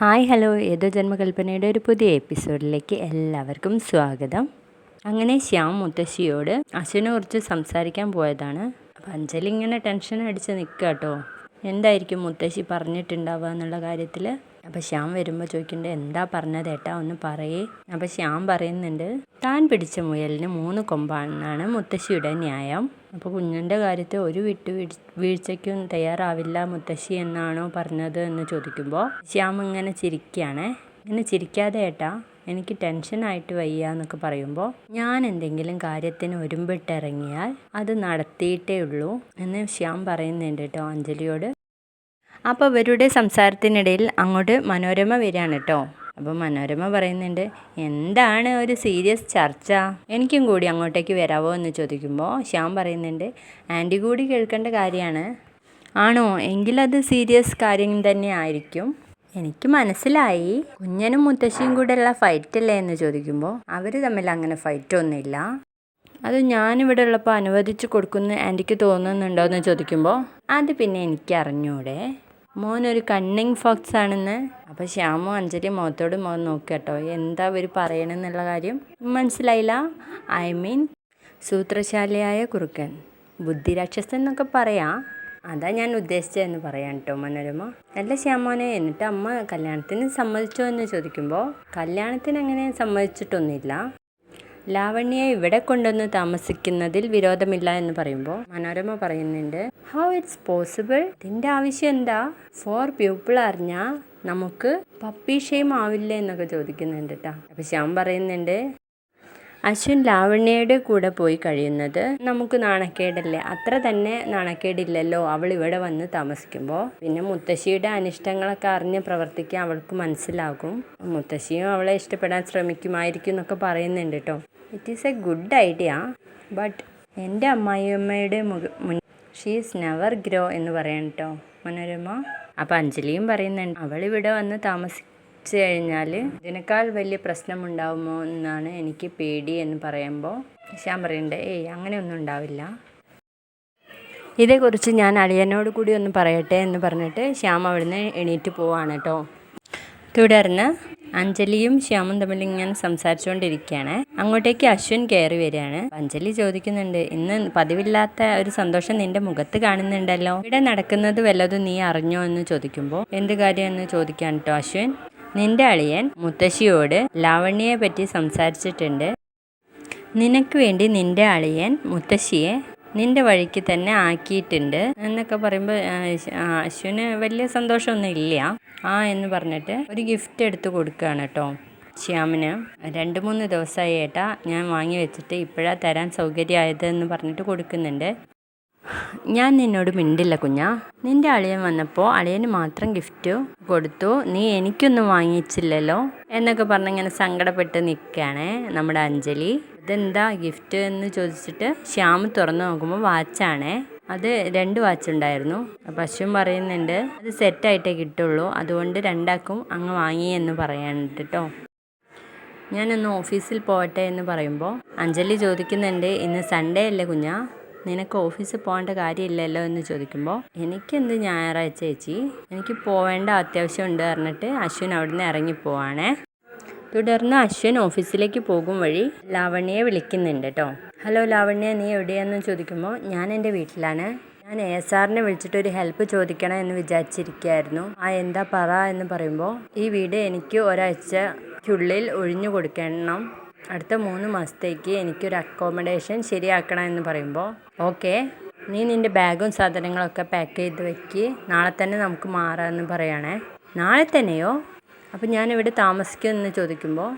Hi hello ഏതോ ജന്മകൽപ്പനയുടെ ഒരു പുതിയ എപ്പിസോഡിലേക്ക് എല്ലാവർക്കും സ്വാഗതം. അങ്ങനെ ശ്യാം മുത്തശ്ശിയോട് അശ്വിനെ കുറിച്ച് സംസാരിക്കാൻ പോയതാണ്. അപ്പം അഞ്ജലി ഇങ്ങനെ ടെൻഷൻ അടിച്ച് നിൽക്കുക കേട്ടോ, എന്തായിരിക്കും മുത്തശ്ശി പറഞ്ഞിട്ടുണ്ടാവുക എന്നുള്ള കാര്യത്തിൽ. അപ്പോൾ ശ്യാം വരുമ്പോൾ ചോദിക്കുന്നുണ്ട്, എന്താ പറഞ്ഞത് ഏട്ടാ ഒന്ന് പറയേ. അപ്പോൾ ശ്യാം പറയുന്നുണ്ട്, താൻ പിടിച്ച മുയലിന് 3 കൊമ്പാണെന്നാണ് മുത്തശ്ശിയുടെ ന്യായം. അപ്പോൾ കുഞ്ഞിൻ്റെ കാര്യത്തിൽ ഒരു വീഴ്ചയ്ക്കും തയ്യാറാവില്ല മുത്തശ്ശി എന്നാണോ പറഞ്ഞത് എന്ന് ചോദിക്കുമ്പോൾ ശ്യാം ഇങ്ങനെ ചിരിക്കുകയാണ്. ഇങ്ങനെ ചിരിക്കാതെ ഏട്ടാ, എനിക്ക് ടെൻഷനായിട്ട് വയ്യ എന്നൊക്കെ പറയുമ്പോൾ, ഞാൻ എന്തെങ്കിലും കാര്യത്തിന് ഒരുമ്പിട്ടിറങ്ങിയാൽ അത് നടത്തിയിട്ടേ ഉള്ളൂ എന്ന് ശ്യാം പറയുന്നുണ്ട് കേട്ടോ അഞ്ജലിയോട്. അപ്പോൾ അവരുടെ സംസാരത്തിനിടയിൽ അങ്ങോട്ട് മനോരമ വരികയാണ് കേട്ടോ. അപ്പോൾ മനോരമ പറയുന്നുണ്ട്, എന്താണ് ഒരു സീരിയസ് ചർച്ച, എനിക്കും കൂടി അങ്ങോട്ടേക്ക് വരാവോ എന്ന് ചോദിക്കുമ്പോൾ ശ്യാം പറയുന്നുണ്ട്, ആൻറ്റി കൂടി കേൾക്കേണ്ട കാര്യമാണ്. ആണോ, എങ്കിലത് സീരിയസ് കാര്യം തന്നെ ആയിരിക്കും. എനിക്ക് മനസ്സിലായി, കുഞ്ഞനും മുത്തശ്ശിയും കൂടെ ഉള്ള ഫൈറ്റല്ലേ എന്ന് ചോദിക്കുമ്പോൾ, അവർ തമ്മിൽ അങ്ങനെ ഫൈറ്റൊന്നുമില്ല, അത് ഞാനിവിടെ ഉള്ളപ്പോൾ അനുവദിച്ച് കൊടുക്കുന്ന ആൻറ്റിക്ക് തോന്നുന്നുണ്ടോ എന്ന് ചോദിക്കുമ്പോൾ, അത് പിന്നെ എനിക്ക് അറിഞ്ഞൂടെ, മോനൊരു കണ്ണിങ് ഫോക്സ് ആണെന്ന്. അപ്പോൾ ശ്യാമും അഞ്ജലി മുഖത്തോട് മുഖം നോക്കുക കേട്ടോ, എന്താ അവർ പറയണമെന്നുള്ള കാര്യം മനസ്സിലായില്ല. ഐ മീൻ സൂത്രശാലിയായ കുറുക്കൻ, ബുദ്ധിരാക്ഷസൻ എന്നൊക്കെ പറയാം, അതാ ഞാൻ ഉദ്ദേശിച്ചതെന്ന് പറയാം കേട്ടോ മനോരമ. അല്ല ശ്യാമോനെ, എന്നിട്ട് അമ്മ കല്യാണത്തിന് സമ്മതിച്ചോ എന്ന് ചോദിക്കുമ്പോൾ, കല്യാണത്തിന് അങ്ങനെ സമ്മതിച്ചിട്ടൊന്നുമില്ല, ലാവണ്യയെ ഇവിടെ കൊണ്ടുവന്ന് താമസിക്കുന്നതിൽ വിരോധമില്ല എന്ന് പറയുമ്പോൾ മനോരമ പറയുന്നുണ്ട്, ഹൗ ഇറ്റ്സ് പോസിബിൾ, ഇതിൻ്റെ ആവശ്യം എന്താ, 4 പീപ്പിൾ അറിഞ്ഞാൽ നമുക്ക് പപ്പി ഷെയിം ആവില്ലേ എന്നൊക്കെ ചോദിക്കുന്നുണ്ട് കേട്ടോ. അപ്പോൾ ശ്യാം പറയുന്നുണ്ട്, അശ്വിൻ ലാവണ്യയുടെ കൂടെ പോയി കഴിയുന്നത് നമുക്ക് നാണക്കേടല്ലേ, അത്ര തന്നെ നാണക്കേടില്ലല്ലോ അവൾ ഇവിടെ വന്ന് താമസിക്കുമ്പോൾ. പിന്നെ മുത്തശ്ശിയുടെ അനിഷ്ടങ്ങളൊക്കെ അറിഞ്ഞ് പ്രവർത്തിക്കാൻ അവൾക്ക് മനസ്സിലാകും, മുത്തശ്ശിയും അവളെ ഇഷ്ടപ്പെടാൻ ശ്രമിക്കുമായിരിക്കും എന്നൊക്കെ പറയുന്നുണ്ട് കേട്ടോ. It is A good idea, but എൻ്റെ അമ്മായിയമ്മയുടെ ഷീ ഈസ് നെവർ ഗ്രോ എന്ന് പറയാൻ കേട്ടോ മനോരമ. അപ്പോൾ അഞ്ജലിയും പറയുന്നുണ്ട്, അവളിവിടെ വന്ന് താമസിച്ചു കഴിഞ്ഞാൽ ഇതിനേക്കാൾ വലിയ പ്രശ്നമുണ്ടാവുമോ എന്നാണ് എനിക്ക് പേടി എന്ന് പറയുമ്പോൾ ശ്യാം പറയുന്നുണ്ട്, ഏയ് അങ്ങനെയൊന്നും ഉണ്ടാവില്ല, ഇതേക്കുറിച്ച് ഞാൻ അളിയനോട് കൂടി ഒന്ന് പറയട്ടെ എന്ന് പറഞ്ഞിട്ട് ശ്യാം അവിടുന്ന് എണീറ്റ് പോവാണ് കേട്ടോ. തുടർന്ന് അഞ്ജലിയും ശ്യാമും തമ്മിൽ ഇങ്ങനെ സംസാരിച്ചുകൊണ്ടിരിക്കുകയാണ്. അങ്ങോട്ടേക്ക് അശ്വിൻ കയറി വരികയാണ്. അഞ്ജലി ചോദിക്കുന്നുണ്ട്, ഇന്ന് പതിവില്ലാത്ത ഒരു സന്തോഷം നിന്റെ മുഖത്ത് കാണുന്നുണ്ടല്ലോ, ഇവിടെ നടക്കുന്നത് വല്ലതും നീ അറിഞ്ഞോ എന്ന് ചോദിക്കുമ്പോൾ, എന്ത് കാര്യം എന്ന് ചോദിക്കാൻ കേട്ടോ അശ്വിൻ. നിന്റെ അളിയൻ മുത്തശ്ശിയോട് ലാവണ്യയെ പറ്റി സംസാരിച്ചിട്ടുണ്ട്, നിനക്ക് വേണ്ടി നിന്റെ അളിയൻ മുത്തശ്ശിയെ നിന്റെ വഴിക്ക് തന്നെ ആക്കിയിട്ടുണ്ട് എന്നൊക്കെ പറയുമ്പോൾ അശ്വിന് വലിയ സന്തോഷമൊന്നും ഇല്ല. എന്ന് പറഞ്ഞിട്ട് ഒരു ഗിഫ്റ്റ് എടുത്ത് കൊടുക്കുകയാണ് കേട്ടോ ശ്യാമിന്. 2-3 ദിവസമായി ഏട്ടാ ഞാൻ വാങ്ങി വെച്ചിട്ട് ഇപ്പോഴാണ് തരാൻ സൗകര്യമായത് എന്ന് പറഞ്ഞിട്ട് കൊടുക്കുന്നുണ്ട്. ഞാൻ നിന്നോട് മിണ്ടില്ല കുഞ്ഞാ, നിന്റെ അളിയൻ വന്നപ്പോൾ അളിയന് മാത്രം ഗിഫ്റ്റ് കൊടുത്തു, നീ എനിക്കൊന്നും വാങ്ങിച്ചില്ലല്ലോ എന്നൊക്കെ പറഞ്ഞിങ്ങനെ സങ്കടപ്പെട്ട് നിൽക്കുകയാണ് നമ്മുടെ അഞ്ജലി. ഇതെന്താ ഗിഫ്റ്റ് എന്ന് ചോദിച്ചിട്ട് ശ്യാം തുറന്നു നോക്കുമ്പോൾ വാച്ചാണേ, അത് 2 വാച്ച് ഉണ്ടായിരുന്നു. അപ്പോൾ അശ്വിൻ പറയുന്നുണ്ട്, അത് സെറ്റായിട്ടേ കിട്ടുള്ളൂ, അതുകൊണ്ട് 2ആക്കും അങ്ങ് വാങ്ങി എന്ന് പറയാനുണ്ട് കേട്ടോ. ഞാനൊന്ന് ഓഫീസിൽ പോകട്ടെ എന്ന് പറയുമ്പോൾ അഞ്ജലി ചോദിക്കുന്നുണ്ട്, ഇന്ന് സൺഡേ അല്ലേ കുഞ്ഞാ, നിനക്ക് ഓഫീസിൽ പോകേണ്ട കാര്യമില്ലല്ലോ എന്ന് ചോദിക്കുമ്പോൾ, എനിക്കെന്ത് ഞായറാഴ്ച ചേച്ചി, എനിക്ക് പോവേണ്ട അത്യാവശ്യമുണ്ട് പറഞ്ഞിട്ട് അശ്വിൻ അവിടുന്ന് ഇറങ്ങിപ്പോവാണേ. തുടർന്ന് അശ്വിൻ ഓഫീസിലേക്ക് പോകും വഴി ലാവണ്യയെ വിളിക്കുന്നുണ്ട് കേട്ടോ. ഹലോ ലാവണ്യ, നീ എവിടെയാണെന്ന് ചോദിക്കുമ്പോൾ, ഞാൻ എൻ്റെ വീട്ടിലാണ്, ഞാൻ ASRനെ വിളിച്ചിട്ട് ഒരു ഹെൽപ്പ് ചോദിക്കണം എന്ന് വിചാരിച്ചിരിക്കുകയായിരുന്നു. എന്താ പറ എന്ന് പറയുമ്പോൾ, ഈ വീട് എനിക്ക് ഒരാഴ്ചയ്ക്കുള്ളിൽ ഒഴിഞ്ഞു കൊടുക്കണം, അടുത്ത 3 മാസത്തേക്ക് എനിക്കൊരു അക്കോമഡേഷൻ ശരിയാക്കണം എന്ന് പറയുമ്പോൾ, ഓക്കെ, നീ നിൻ്റെ ബാഗും സാധനങ്ങളൊക്കെ പാക്ക് ചെയ്ത് വെക്ക്, നാളെ തന്നെ നമുക്ക് മാറാമെന്ന് പറയുകയാണേ. നാളെ തന്നെയോ? അപ്പം ഞാനിവിടെ താമസിക്കുമെന്ന് ചോദിക്കുമ്പോൾ,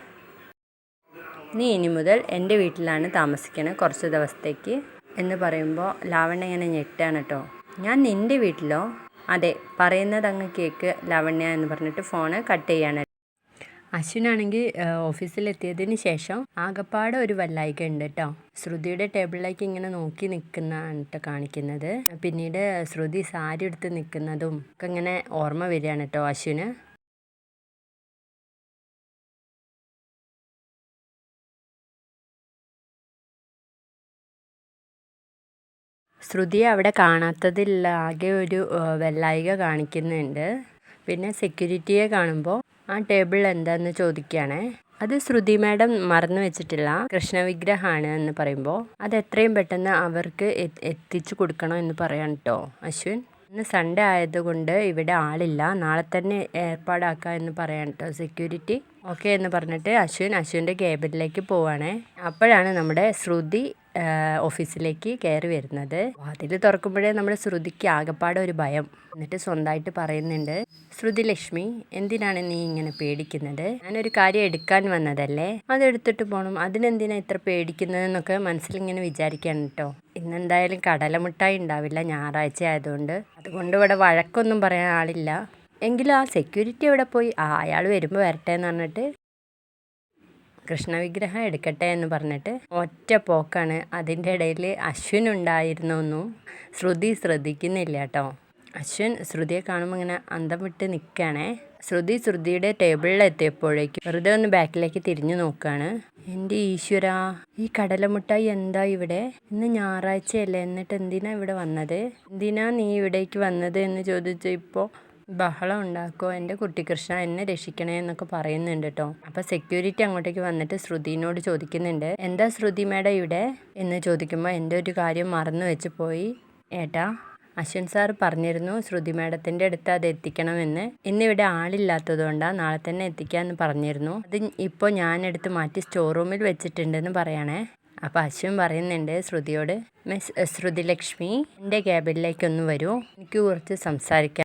നീ ഇനി മുതൽ എൻ്റെ വീട്ടിലാണ് താമസിക്കണത് കുറച്ച് ദിവസത്തേക്ക് എന്ന് പറയുമ്പോൾ ലാവണ്യ ഇങ്ങനെ ഞെട്ടാണ് കേട്ടോ. ഞാൻ നിൻ്റെ വീട്ടിലോ? അതെ, പറയുന്നത് അങ്ങ് കേക്ക് ലാവണ്യ എന്ന് പറഞ്ഞിട്ട് ഫോണ് കട്ട് ചെയ്യാണ്. അശ്വിനാണെങ്കിൽ ഓഫീസിലെത്തിയതിന് ശേഷം ആകപ്പാടെ ഒരു വല്ലായിക ഉണ്ട് കേട്ടോ. ശ്രുതിയുടെ ടേബിളിലേക്ക് ഇങ്ങനെ നോക്കി നിൽക്കുന്നതാണ് കേട്ടോ കാണിക്കുന്നത്. പിന്നീട് ശ്രുതി സാരി എടുത്ത് നിൽക്കുന്നതും ഒക്കെ ഇങ്ങനെ ഓർമ്മ വരികയാണ് കേട്ടോ അശ്വിന്. ശ്രുതിയെ അവിടെ കാണാത്തതിൽ ആകെ ഒരു വെള്ളായിക കാണിക്കുന്നുണ്ട്. പിന്നെ സെക്യൂരിറ്റിയെ കാണുമ്പോൾ ആ ടേബിളിൽ എന്താന്ന് ചോദിക്കുകയാണേ. അത് ശ്രുതി മാഡം മറന്നു വെച്ചിട്ടില്ല, കൃഷ്ണവിഗ്രഹമാണ് എന്ന് പറയുമ്പോൾ അത് എത്രയും പെട്ടെന്ന് അവർക്ക് എത്തിച്ചു കൊടുക്കണം എന്ന് പറയാൻ കേട്ടോ അശ്വിൻ. ഇന്ന് സൺഡേ ആയതുകൊണ്ട് ഇവിടെ ആളില്ല, നാളെ തന്നെ ഏർപ്പാടാക്കാം എന്ന് പറയാൻ കേട്ടോ സെക്യൂരിറ്റി. ഓക്കെ എന്ന് പറഞ്ഞിട്ട് അശ്വിൻ്റെ ക്യാബിനിലേക്ക് പോവാണേ. അപ്പോഴാണ് നമ്മുടെ ശ്രുതി ഓഫീസിലേക്ക് കയറി വരുന്നത്. അതിൽ തുറക്കുമ്പോഴേ നമ്മുടെ ശ്രുതിക്ക് ആകപ്പാടെ ഒരു ഭയം. എന്നിട്ട് സ്വന്തമായിട്ട് പറയുന്നുണ്ട്, ശ്രുതി ലക്ഷ്മി, എന്തിനാണ് നീ ഇങ്ങനെ പേടിക്കുന്നത്? ഞാനൊരു കാര്യം എടുക്കാൻ വന്നതല്ലേ, അതെടുത്തിട്ട് പോകണം, അതിനെന്തിനാ ഇത്ര പേടിക്കുന്നതെന്നൊക്കെ മനസ്സിലിങ്ങനെ വിചാരിക്കുകയാണ് കേട്ടോ. ഇന്നെന്തായാലും കടലമുട്ടായി ഉണ്ടാവില്ല, ഞായറാഴ്ച ആയതുകൊണ്ട്. അതുകൊണ്ട് ഇവിടെ വഴക്കൊന്നും പറയാൻ ആളില്ല. എങ്കിലും ആ സെക്യൂരിറ്റി എവിടെ പോയി? അയാൾ വരുമ്പോൾ വരട്ടെ എന്ന് പറഞ്ഞിട്ട് കൃഷ്ണവിഗ്രഹം എടുക്കട്ടെ എന്ന് പറഞ്ഞിട്ട് ഒറ്റ പോക്കാണ്. അതിൻ്റെ ഇടയിൽ അശ്വിൻ ഉണ്ടായിരുന്നൊന്നും ശ്രുതി ശ്രദ്ധിക്കുന്നില്ല കേട്ടോ. അശ്വിൻ ശ്രുതിയെ കാണുമ്പോൾ ഇങ്ങനെ അന്തം വിട്ട് നിൽക്കുകയാണേ. ശ്രുതിയുടെ ടേബിളിലെത്തിയപ്പോഴേക്കും വെറുതെ ഒന്ന് ബാക്കിലേക്ക് തിരിഞ്ഞു നോക്കുകയാണ്. എൻ്റെ ഈശ്വര, ഈ കടലമുട്ടായി എന്താ ഇവിടെ? ഇന്ന് ഞായറാഴ്ചയല്ലേ, എന്നിട്ട് എന്തിനാ ഇവിടെ വന്നത്? എന്തിനാ നീ ഇവിടേക്ക് വന്നത് എന്ന് ചോദിച്ചപ്പോൾ ബഹളം ഉണ്ടാക്കോ, എൻ്റെ കുട്ടികൃഷ്ണ എന്നെ രക്ഷിക്കണേ എന്നൊക്കെ പറയുന്നുണ്ട് കേട്ടോ. അപ്പോൾ സെക്യൂരിറ്റി അങ്ങോട്ടേക്ക് വന്നിട്ട് ശ്രുതിനോട് ചോദിക്കുന്നുണ്ട്, എന്താ ശ്രുതി മാഡം ഇവിടെ എന്ന് ചോദിക്കുമ്പോൾ എൻ്റെ ഒരു കാര്യം മറന്നു വെച്ച് പോയി ഏട്ടാ. അശ്വിൻ സാർ പറഞ്ഞിരുന്നു ശ്രുതി മാഡത്തിൻ്റെ അടുത്ത് അത് എത്തിക്കണമെന്ന്. ഇന്നിവിടെ ആളില്ലാത്തത് കൊണ്ടാണ്, നാളെ തന്നെ എത്തിക്കാമെന്ന് പറഞ്ഞിരുന്നു. അത് ഇപ്പോൾ ഞാനെടുത്ത് മാറ്റി സ്റ്റോർ റൂമിൽ വെച്ചിട്ടുണ്ടെന്ന് പറയണേ. അപ്പോൾ അശ്വിൻ പറയുന്നുണ്ട് ശ്രുതിയോട്, മിസ് ശ്രുതി ലക്ഷ്മി, എൻ്റെ ക്യാബിനിലേക്കൊന്ന് വരൂ, എനിക്ക് കുറച്ച് സംസാരിക്കാം.